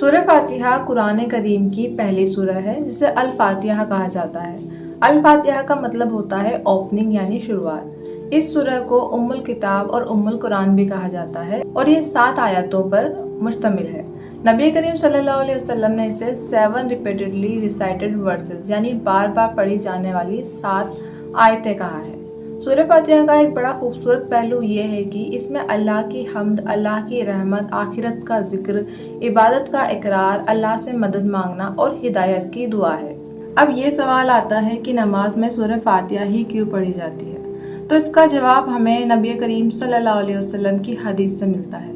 سورہ فاتحہ قرآن کریم کی پہلی سورہ ہے جسے الفاتحہ کہا جاتا ہے۔ الفاتحہ کا مطلب ہوتا ہے اوپننگ یعنی شروعات۔ اس سورہ کو ام الکتاب اور ام القرآن بھی کہا جاتا ہے اور یہ 7 آیتوں پر مشتمل ہے۔ نبی کریم صلی اللہ علیہ وسلم نے اسے 7 ریپیٹڈلی ریسائٹڈ ورسز یعنی بار بار پڑھی جانے والی 7 آیتیں کہا ہے۔ سورہ فاتحہ کا ایک بڑا خوبصورت پہلو یہ ہے کہ اس میں اللہ کی حمد، اللہ کی رحمت، آخرت کا ذکر، عبادت کا اقرار، اللہ سے مدد مانگنا اور ہدایت کی دعا ہے۔ اب یہ سوال آتا ہے کہ نماز میں سورہ فاتحہ ہی کیوں پڑھی جاتی ہے؟ تو اس کا جواب ہمیں نبی کریم صلی اللہ علیہ وسلم کی حدیث سے ملتا ہے۔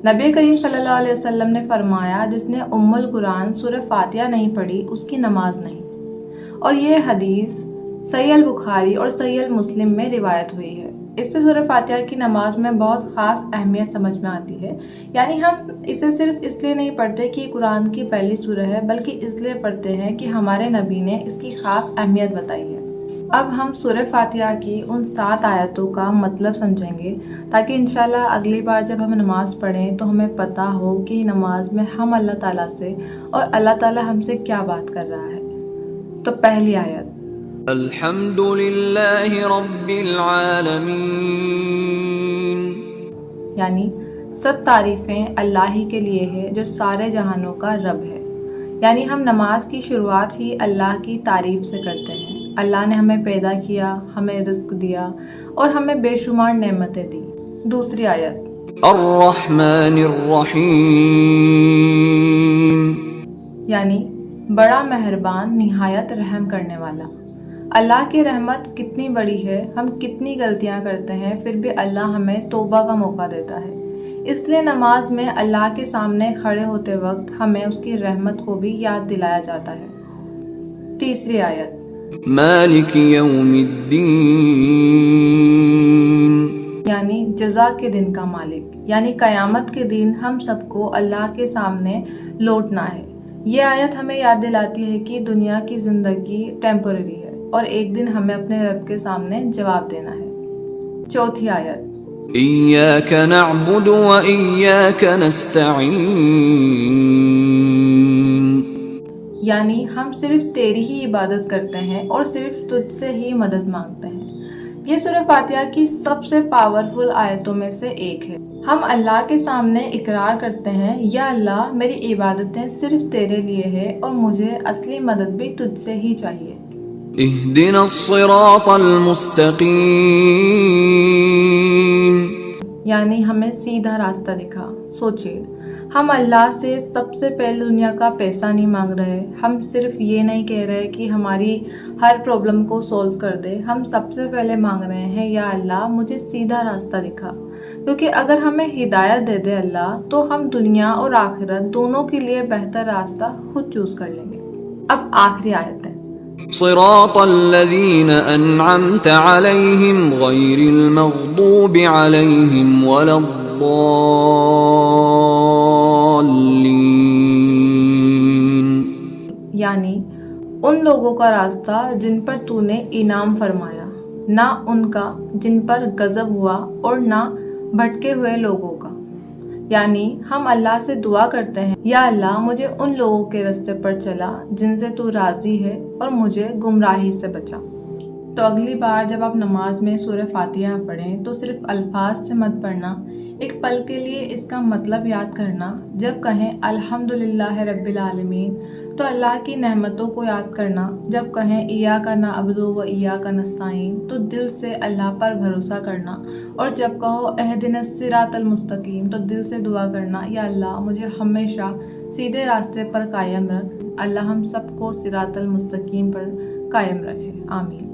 نبی کریم صلی اللہ علیہ وسلم نے فرمایا، جس نے ام القرآن سورہ فاتحہ نہیں پڑھی اس کی نماز نہیں۔ اور یہ حدیث صحیح البخاری اور صحیح المسلم میں روایت ہوئی ہے۔ اس سے سورہ فاتحہ کی نماز میں بہت خاص اہمیت سمجھ میں آتی ہے۔ یعنی ہم اسے صرف اس لیے نہیں پڑھتے کہ قرآن کی پہلی سورہ ہے، بلکہ اس لیے پڑھتے ہیں کہ ہمارے نبی نے اس کی خاص اہمیت بتائی ہے۔ اب ہم سورہ فاتحہ کی ان 7 آیتوں کا مطلب سمجھیں گے تاکہ انشاءاللہ اگلی بار جب ہم نماز پڑھیں تو ہمیں پتہ ہو کہ نماز میں ہم اللہ تعالیٰ سے اور اللہ تعالیٰ ہم سے کیا بات کر رہا ہے۔ تو پہلی آیت، الحمد للہ رب العالمین، یعنی سب تعریفیں اللہ ہی کے لیے ہے جو سارے جہانوں کا رب ہے۔ یعنی ہم نماز کی شروعات ہی اللہ کی تعریف سے کرتے ہیں۔ اللہ نے ہمیں پیدا کیا، ہمیں رزق دیا اور ہمیں بے شمار نعمتیں دی۔ دوسری آیت، الرحمن الرحیم، یعنی بڑا مہربان، نہایت رحم کرنے والا۔ اللہ کی رحمت کتنی بڑی ہے، ہم کتنی غلطیاں کرتے ہیں پھر بھی اللہ ہمیں توبہ کا موقع دیتا ہے۔ اس لیے نماز میں اللہ کے سامنے کھڑے ہوتے وقت ہمیں اس کی رحمت کو بھی یاد دلایا جاتا ہے۔ تیسری آیت، مالک یوم الدین، یعنی جزا کے دن کا مالک، یعنی قیامت کے دن ہم سب کو اللہ کے سامنے لوٹنا ہے۔ یہ آیت ہمیں یاد دلاتی ہے کہ دنیا کی زندگی ٹیمپرری ہے اور ایک دن ہمیں اپنے رب کے سامنے جواب دینا ہے۔ چوتھی آیت، ایاک نعبد و ایاک نستعین، یعنی ہم صرف تیری ہی عبادت کرتے ہیں اور صرف تجھ سے ہی مدد مانگتے ہیں۔ یہ سورہ فاتحہ کی سب سے پاورفل آیتوں میں سے ایک ہے۔ ہم اللہ کے سامنے اقرار کرتے ہیں، یا اللہ میری عبادتیں صرف تیرے لیے ہے اور مجھے اصلی مدد بھی تجھ سے ہی چاہیے۔ اہدنا الصراط المستقیم، یعنی ہمیں سیدھا راستہ دکھا۔ سوچئے، ہم اللہ سے سب سے پہلے دنیا کا پیسہ نہیں مانگ رہے، ہم صرف یہ نہیں کہہ رہے کہ ہماری ہر پرابلم کو سولو کر دے، ہم سب سے پہلے مانگ رہے ہیں، یا اللہ مجھے سیدھا راستہ دکھا، کیونکہ اگر ہمیں ہدایت دے دے اللہ تو ہم دنیا اور آخرت دونوں کے لیے بہتر راستہ خود چوز کر لیں گے۔ اب آخری آیت ہے، صراط الذین انعمت علیہم غیر المغضوب علیہم ولا الضالین، یعنی ان لوگوں کا راستہ جن پر تو نے انعام فرمایا، نہ ان کا جن پر غضب ہوا اور نہ بھٹکے ہوئے لوگوں کا۔ یعنی ہم اللہ سے دعا کرتے ہیں، یا اللہ مجھے ان لوگوں کے راستے پر چلا جن سے تو راضی ہے اور مجھے گمراہی سے بچا۔ تو اگلی بار جب آپ نماز میں سورہ فاتحہ پڑھیں تو صرف الفاظ سے مت پڑھنا، ایک پل کے لیے اس کا مطلب یاد کرنا۔ جب کہیں الحمدللہ رب العالمین تو اللہ کی نعمتوں کو یاد کرنا۔ جب کہیں ایاک نعبد و ایاک نستعین تو دل سے اللہ پر بھروسہ کرنا۔ اور جب کہو اہدنا الصراط المستقیم تو دل سے دعا کرنا، یا اللہ مجھے ہمیشہ سیدھے راستے پر قائم رکھ۔ اللہ ہم سب کو صراط المستقیم پر قائم رکھے، آمین۔